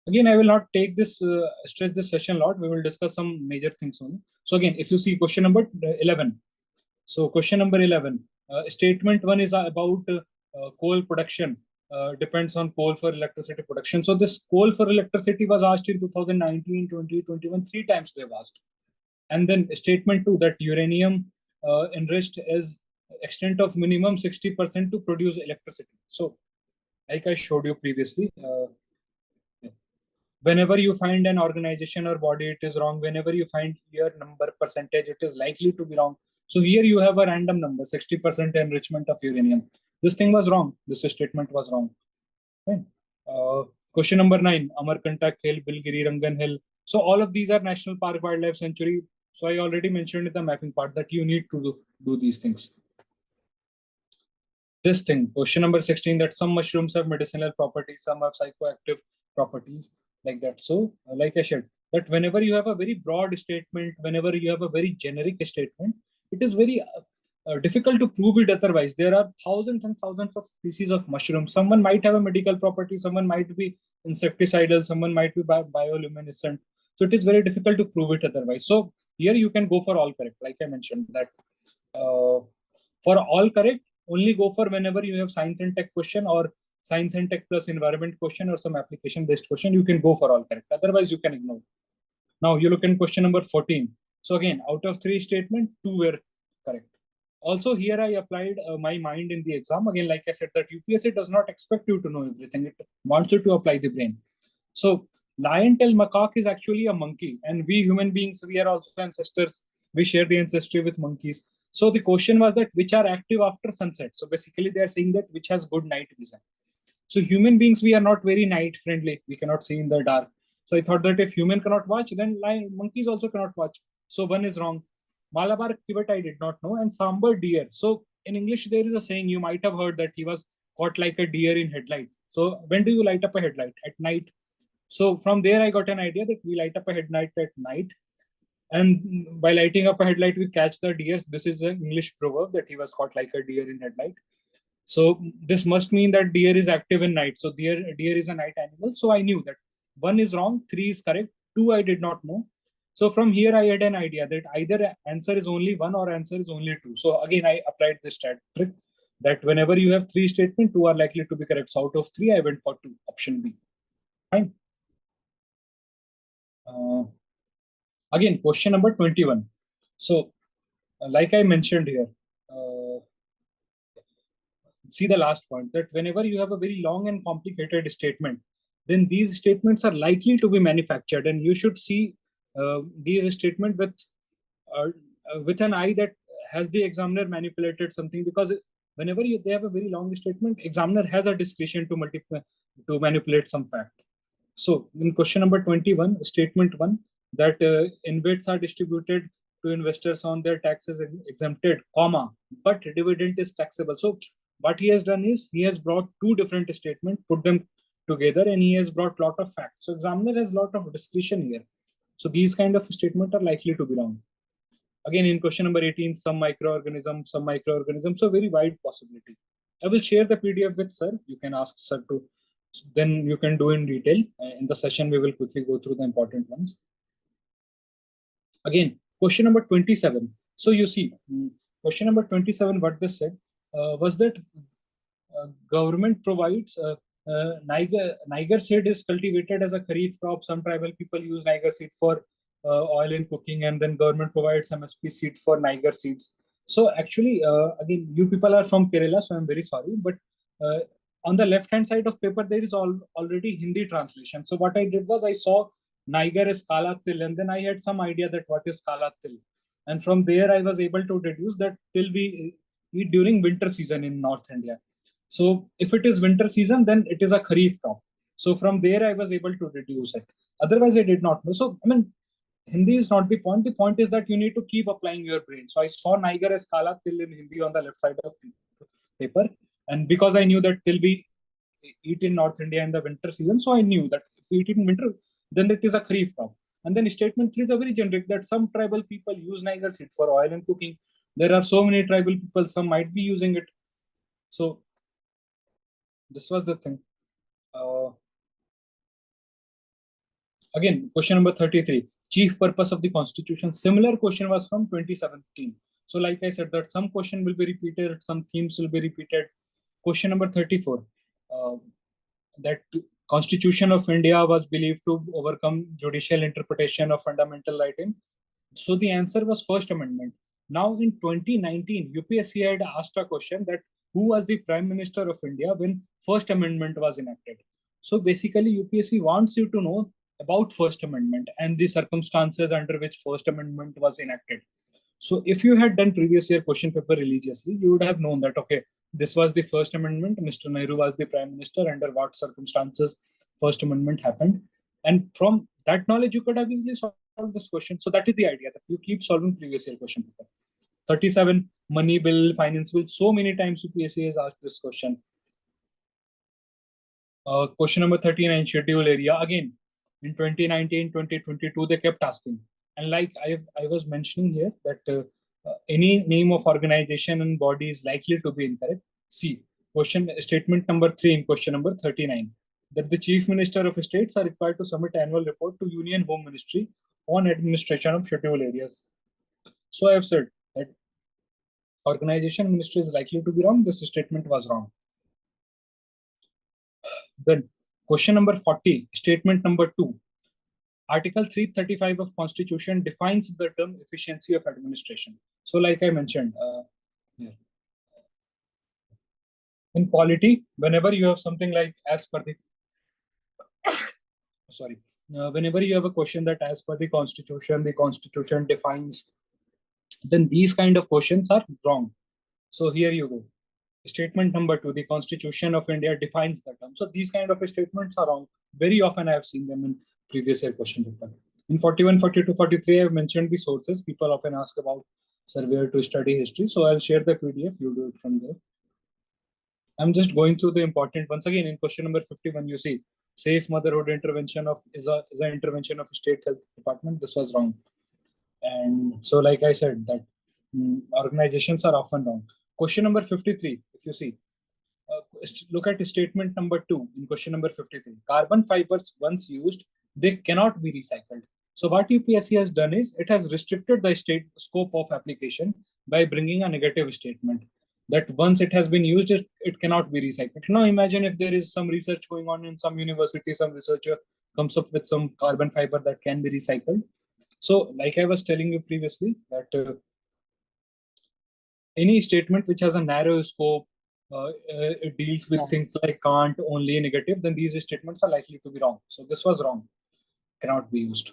Again, I will not take this, stretch this session a lot. We will discuss some major things only. So again, if you see question number 11. So question number 11, statement 1 is about coal production. Depends on coal for electricity production. So this coal for electricity was asked in 2019, 20, 21, 3 times they have asked. And then statement 2, that uranium enriched as extent of minimum 60% to produce electricity. So like I showed you previously, whenever you find an organization or body, it is wrong. Whenever you find year, number, percentage, it is likely to be wrong. So here you have a random number, 60% enrichment of uranium. This thing was wrong. This statement was wrong. Okay. Question number 9, Amarkantak Hill, Bilgiri, Rangan Hill. So all of these are National Park, Wildlife Sanctuary. So I already mentioned in the mapping part that you need to do these things. this thing, question number 16, that some mushrooms have medicinal properties, some have psychoactive properties, like that. So, like I said, that whenever you have a very broad statement, whenever you have a very generic statement, it is very difficult to prove it otherwise. There are thousands and thousands of species of mushrooms. Someone might have a medical property, someone might be insecticidal, someone might be bioluminescent. So it is very difficult to prove it otherwise. So here you can go for all correct, like I mentioned that. For all correct, only go for whenever you have science and tech question or science and tech plus environment question or some application based question, you can go for all correct. Otherwise, you can ignore. Now you look in question number 14. So again, out of 3 statements, 2 were correct. Also here I applied my mind in the exam. Again, like I said, that UPSC does not expect you to know everything. It wants you to apply the brain. So lion-tailed macaque is actually a monkey, and we human beings, we are also ancestors. We share the ancestry with monkeys. So the question was that which are active after sunset. So basically they are saying that which has good night vision. So human beings, we are not very night friendly. We cannot see in the dark. So I thought that if human cannot watch, then monkeys also cannot watch. So one is wrong. Malabar civet I did not know, and sambar deer. So in English there is a saying, you might have heard, that he was caught like a deer in headlight. So when do you light up a headlight? At night. So from there I got an idea that we light up a headlight at night, and by lighting up a headlight we catch the deers. This is an English proverb, that he was caught like a deer in headlight. So this must mean that deer is active in night. So deer is a night animal. So I knew that 1 is wrong, 3 is correct, 2 I did not know. So from here I had an idea that either answer is only 1 or answer is only 2. So again I applied this trick, that whenever you have 3 statements, 2 are likely to be correct. So out of 3 I went for 2, option B. Fine. Again, question number 21. So like I mentioned here, see the last point, that whenever you have a very long and complicated statement, then these statements are likely to be manufactured, and you should see these statements with an eye that has the examiner manipulated something, because whenever they have a very long statement, examiner has a discretion to manipulate some fact. So in question number 21, statement 1, that InvITs are distributed to investors on their taxes exempted, comma, but dividend is taxable. So what he has done is he has brought 2 different statements, put them together, and he has brought lot of facts. So examiner has lot of discretion here. So these kind of statements are likely to be wrong. Again, in question number 18, some microorganisms, so very wide possibility. I will share the PDF with sir. You can ask sir to, then you can do in detail. In the session, we will quickly go through the important ones. Again, question number 27. So you see, question number 27, what this said was that government provides Niger seed is cultivated as a kharif crop. Some tribal people use Niger seed for oil in cooking, and then government provides MSP seeds for Niger seeds. So actually, again, you people are from Kerala, so I'm very sorry, but on the left hand side of paper there is already Hindi translation. So what I did was I saw Niger is Kala Til, and then I had some idea that what is Kala Til, and from there I was able to deduce that till we eat during winter season in North India. So if it is winter season, then it is a kharif crop. So from there I was able to deduce it. Otherwise I did not know. So I mean, Hindi is not the point. The point is that you need to keep applying your brain. So I saw Niger as Kala Til in Hindi on the left side of paper. And because I knew that till we eat in North India in the winter season, so I knew that if we eat it in winter, then it is a kharif crop. And then statement 3 is a very generic, that some tribal people use Niger seed for oil and cooking. There are so many tribal people, some might be using it. So this was the thing. Again, question number 33, chief purpose of the constitution. Similar question was from 2017. So like I said, that some question will be repeated, some themes will be repeated. Question number 34, that constitution of India was believed to overcome judicial interpretation of fundamental right. So the answer was First Amendment. Now in 2019, UPSC had asked a question that who was the Prime Minister of India when First Amendment was enacted. So basically UPSC wants you to know about First Amendment and the circumstances under which First Amendment was enacted. So if you had done previous year question paper religiously, you would have known that, okay, this was the First Amendment, Mr. Nehru was the Prime Minister, under what circumstances First Amendment happened. And from that knowledge, you could have easily solved this question. So that is the idea, that you keep solving previous year question paper. 37, money bill, finance bill. So many times UPSC has asked this question. Question number 39, schedule area. Again, in 2019, 2022, they kept asking. And like I was mentioning here that any name of organization and body is likely to be incorrect. See, question statement number 3 in question number 39, that the Chief Minister of States are required to submit annual report to Union Home Ministry on administration of schedule areas. So I have said that organization ministry is likely to be wrong. This statement was wrong. Then question number 40, statement number 2. Article 335 of Constitution defines the term efficiency of administration. So like I mentioned, in polity, whenever you have something like as per the, whenever you have a question that as per the Constitution defines, then these kind of questions are wrong. So here you go. Statement number 2, the Constitution of India defines the term. So these kind of statements are wrong. Very often I have seen them in previous year question paper. In 41, 42, 43, I have mentioned the sources. People often ask about surveyor to study history. So I'll share the PDF. You do it from there. I'm just going through the important ones. Again, in question number 51, you see safe motherhood intervention of is an intervention of state health department. This was wrong. And so, like I said, that organizations are often wrong. Question number 53, if you see, look at statement number 2 in question number 53. Carbon fibers, once used, they cannot be recycled. So what UPSC has done is it has restricted the scope of application by bringing a negative statement that once it has been used, it cannot be recycled. Now imagine if there is some research going on in some university, some researcher comes up with some carbon fiber that can be recycled. So like I was telling you previously that any statement which has a narrow scope, it deals with things like can't, only, negative, then these statements are likely to be wrong. So this was wrong, cannot be used.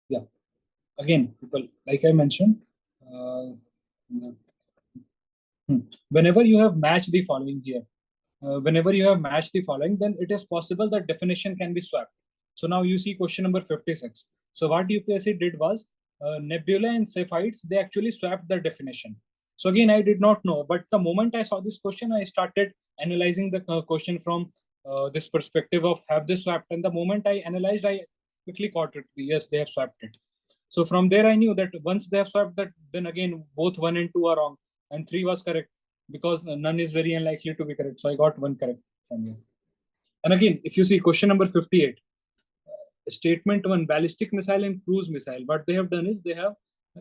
Yeah. Again, people, like I mentioned, whenever you have matched the following here, whenever you have matched the following, then it is possible that definition can be swapped. So now you see question number 56. So what UPSC did was nebula and Cepheids, they actually swapped the definition. So again, I did not know, but the moment I saw this question, I started analyzing the question from this perspective of have they swapped. And the moment I analyzed, I quickly caught it. Yes, they have swapped it. So from there, I knew that once they have swapped that, then again, both 1 and 2 are wrong and 3 was correct because none is very unlikely to be correct. So I got 1 correct from here. And again, if you see question number 58, statement 1, ballistic missile and cruise missile, what they have done is they have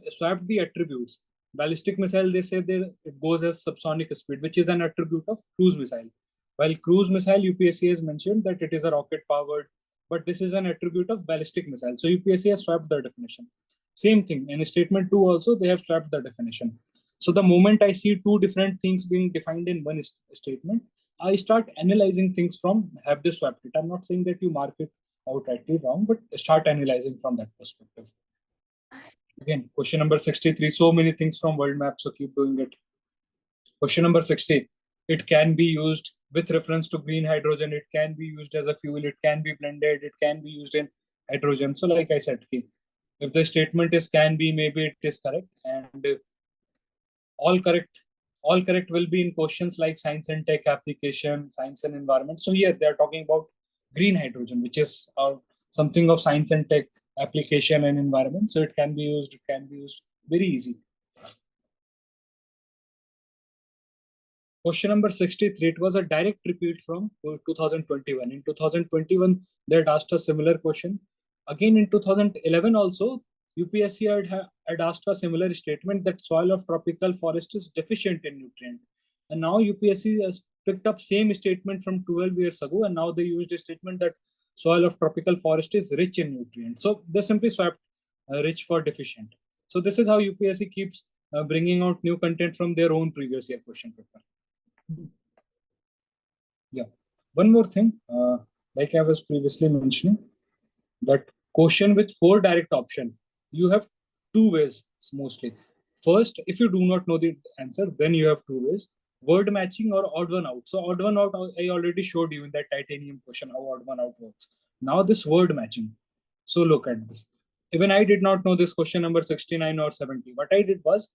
swapped the attributes. Ballistic missile, they say it goes as subsonic speed, which is an attribute of cruise missile. While cruise missile, UPSC has mentioned that it is a rocket powered, but this is an attribute of ballistic missile. So UPSC has swapped the definition. Same thing in statement 2 also, they have swapped the definition. So the moment I see 2 different things being defined in one statement, I start analyzing things from have they swapped it. I'm not saying that you mark it outrightly wrong, but start analyzing from that perspective. Again, question number 63, so many things from world map, so keep doing it. Question number 60, it can be used with reference to green hydrogen, it can be used as a fuel, it can be blended, it can be used in hydrogen. So like I said, if the statement is can be, maybe it is correct, and all correct will be in questions like science and tech application, science and environment. So here they are talking about green hydrogen, which is something of science and tech application and environment. So it can be used very easy. Question number 63, it was a direct repeat from 2021. In 2021, they had asked a similar question. Again, in 2011 also, UPSC had asked a similar statement that soil of tropical forest is deficient in nutrient. And now UPSC has picked up same statement from 12 years ago, and now they used a statement that soil of tropical forest is rich in nutrients. So they simply swapped rich for deficient. So this is how UPSC keeps bringing out new content from their own previous year question paper. Yeah. One more thing, like I was previously mentioning, that question with 4 direct option, you have 2 ways mostly. First, if you do not know the answer, then you have 2 ways: word matching or odd one out. So odd one out, I already showed you in that titanium question how odd one out works. Now this word matching. So look at this. Even I did not know this question number 69 or 70. What I did was,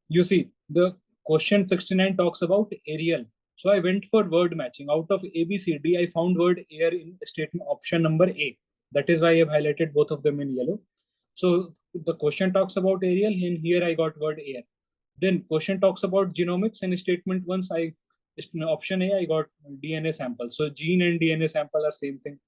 you see, the question 69 talks about aerial. So I went for word matching. Out of A, B, C, D, I found word air in statement option number A. That is why I have highlighted both of them in yellow. So the question talks about aerial, and here I got word air. Then question talks about genomics, and statement once I option A, I got DNA sample. So gene and DNA sample are same thing.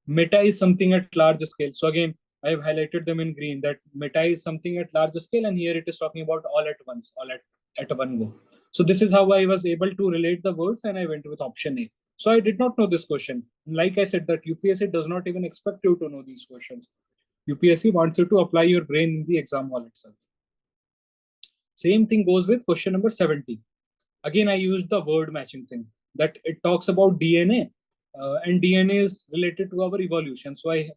Meta is something at large scale. So again, I have highlighted them in green, that meta is something at large scale, and here it is talking about all at once, all at one go. So this is how I was able to relate the words, and I went with option A. So I did not know this question. Like I said, that UPSC does not even expect you to know these questions. UPSC wants you to apply your brain in the exam hall itself. Same thing goes with question number 70. Again, I used the word matching thing, that it talks about DNA, and DNA is related to our evolution. So I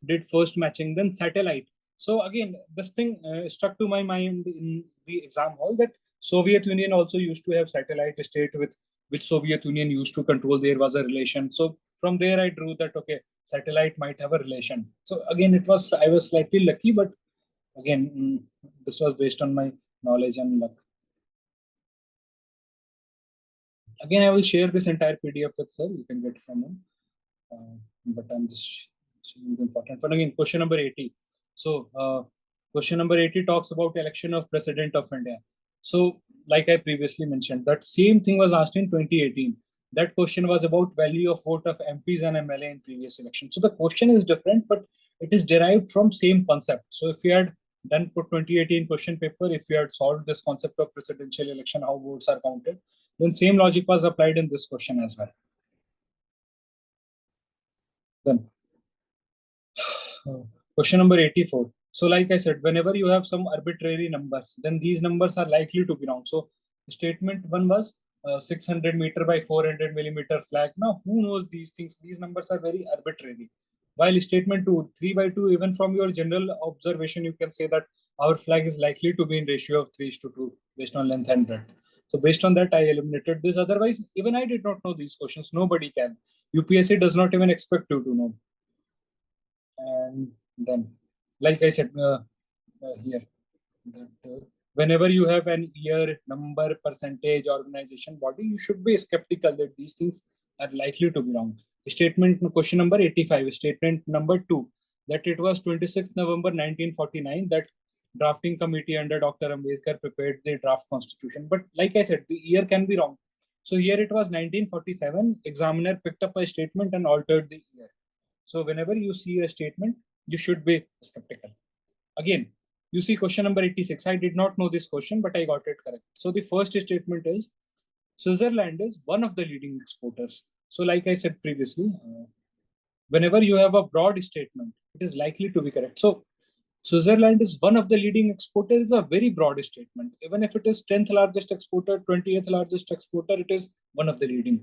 did first matching, then satellite. So again, this thing stuck to my mind in the exam hall, that Soviet Union also used to have satellite state with which Soviet Union used to control. There was a relation. So from there I drew that, okay, satellite might have a relation. So again, I was slightly lucky, but again, this was based on my knowledge and luck. Again, I will share this entire PDF with sir. You can get from him. But I'm just showing the important one. Again, question number 80. So, question number 80 talks about election of President of India. So, like I previously mentioned, that same thing was asked in 2018. That question was about value of vote of MPs and MLA in previous election. So the question is different, but it is derived from same concept. So if you had done for 2018 question paper, if you had solved this concept of presidential election, how votes are counted, then same logic was applied in this question as well. Then question number 84. So like I said, whenever you have some arbitrary numbers, then these numbers are likely to be wrong. So statement one was 600 meter by 400 millimeter flag. Now, who knows these things? These numbers are very arbitrary. While statement 2, 3 by 2, even from your general observation, you can say that our flag is likely to be in ratio of 3:2 based on length and breadth. So based on that, I eliminated this. Otherwise, even I did not know these questions. Nobody can. UPSC does not even expect you to know. And then, like I said here, that whenever you have an year, number, percentage, organization, body, you should be skeptical that these things are likely to be wrong. Statement question number 85, statement number 2, that it was 26th November 1949 that drafting committee under Dr. Ambedkar prepared the draft constitution. But like I said, the year can be wrong. So here it was 1947. Examiner picked up a statement and altered the year. So whenever you see a statement, you should be skeptical. Again, you see question number 86. I did not know this question, but I got it correct. So the first statement is Switzerland is one of the leading exporters. So like I said previously, whenever you have a broad statement, it is likely to be correct. So Switzerland is one of the leading exporters is a very broad statement. Even if it is 10th largest exporter, 20th largest exporter, it is one of the leading.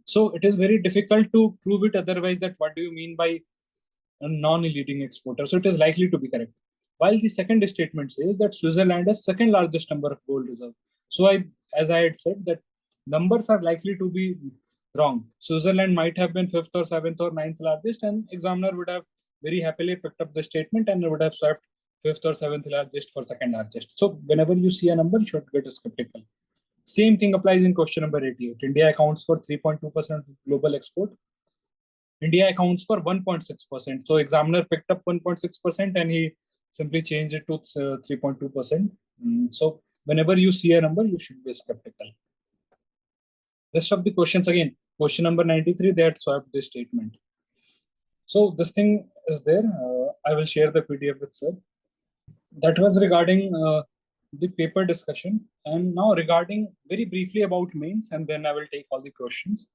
So it is very difficult to prove it otherwise, that what do you mean by a non-leading exporter? So it is likely to be correct. While the second statement says that Switzerland has second largest number of gold reserve. So as I had said, that numbers are likely to be wrong. Switzerland might have been fifth or seventh or ninth largest, and examiner would have very happily picked up the statement and would have swapped fifth or seventh largest for second largest. So whenever you see a number, you should get skeptical. Same thing applies in question number 88. India accounts for 3.2% of global export. India accounts for 1.6%. So examiner picked up 1.6% and he simply changed it to 3.2%. So whenever you see a number, you should be skeptical. Rest of the questions again, question number 93, they had swapped this statement. So this thing is there. I will share the PDF with sir. That was regarding the paper discussion. And now regarding very briefly about mains, and then I will take all the questions.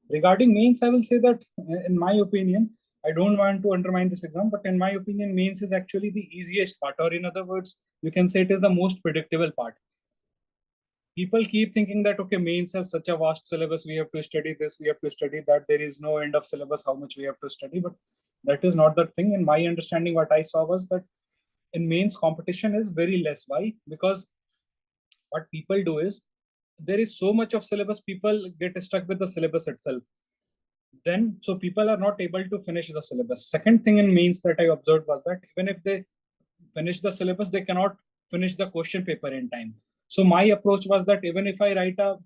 Regarding mains, I will say that in my opinion, I don't want to undermine this exam, but in my opinion, mains is actually the easiest part, or in other words, you can say it is the most predictable part. People keep thinking that, okay, mains has such a vast syllabus, we have to study this, we have to study that, there is no end of syllabus, how much we have to study, but that is not the thing. In my understanding, what I saw was that in mains, competition is very less. Why? Because what people do is, there is so much of syllabus, people get stuck with the syllabus itself. Then, so people are not able to finish the syllabus. Second thing in mains that I observed was that even if they finish the syllabus, they cannot finish the question paper in time. So my approach was that even if I write a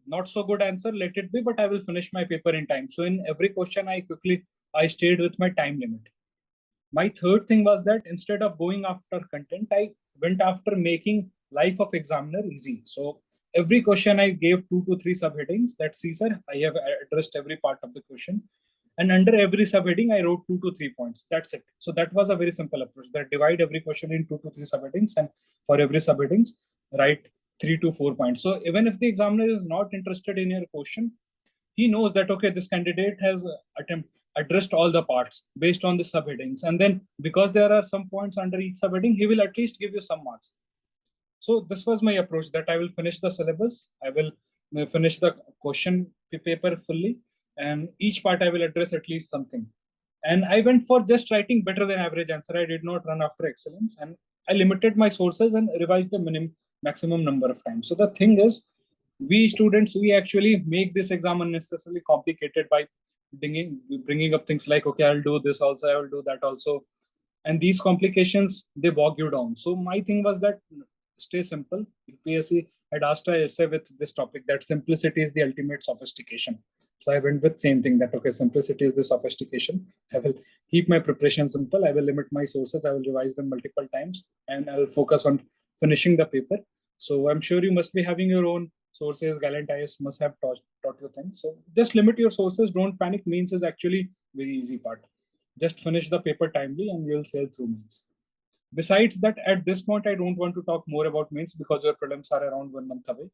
not so good answer, let it be, but I will finish my paper in time. So in every question, I stayed with my time limit. My third thing was that instead of going after content, I went after making life of examiner easy. So every question I gave 2 to 3 subheadings that, see sir, I have addressed every part of the question. And under every subheading, I wrote 2 to 3 points. That's it. So that was a very simple approach, that divide every question in 2 to 3 subheadings, and for every subheadings, write 3 to 4 points. So even if the examiner is not interested in your question, he knows that, okay, this candidate has addressed all the parts based on the subheadings. And then because there are some points under each subheading, he will at least give you some marks. So this was my approach, that I will finish the syllabus, I will finish the question paper fully, and each part I will address at least something. And I went for just writing better than average answer. I did not run after excellence, and I limited my sources and revised the maximum number of times. So the thing is, we students, we actually make this exam unnecessarily complicated by bringing up things like, okay, I'll do this also, I will do that also. And these complications, they bog you down. So my thing was that stay simple. UPSC had asked a essay with this topic, that simplicity is the ultimate sophistication. So I went with same thing, that okay, simplicity is the sophistication. I will keep my preparation simple. I will limit my sources. I will revise them multiple times, and I will focus on finishing the paper. So I'm sure you must be having your own sources. Gallant IS must have taught you things. So just limit your sources. Don't panic. Means is actually very easy part. Just finish the paper timely, and you'll sail through means. Besides that, at this point, I don't want to talk more about mains because your prelims are around 1 month away.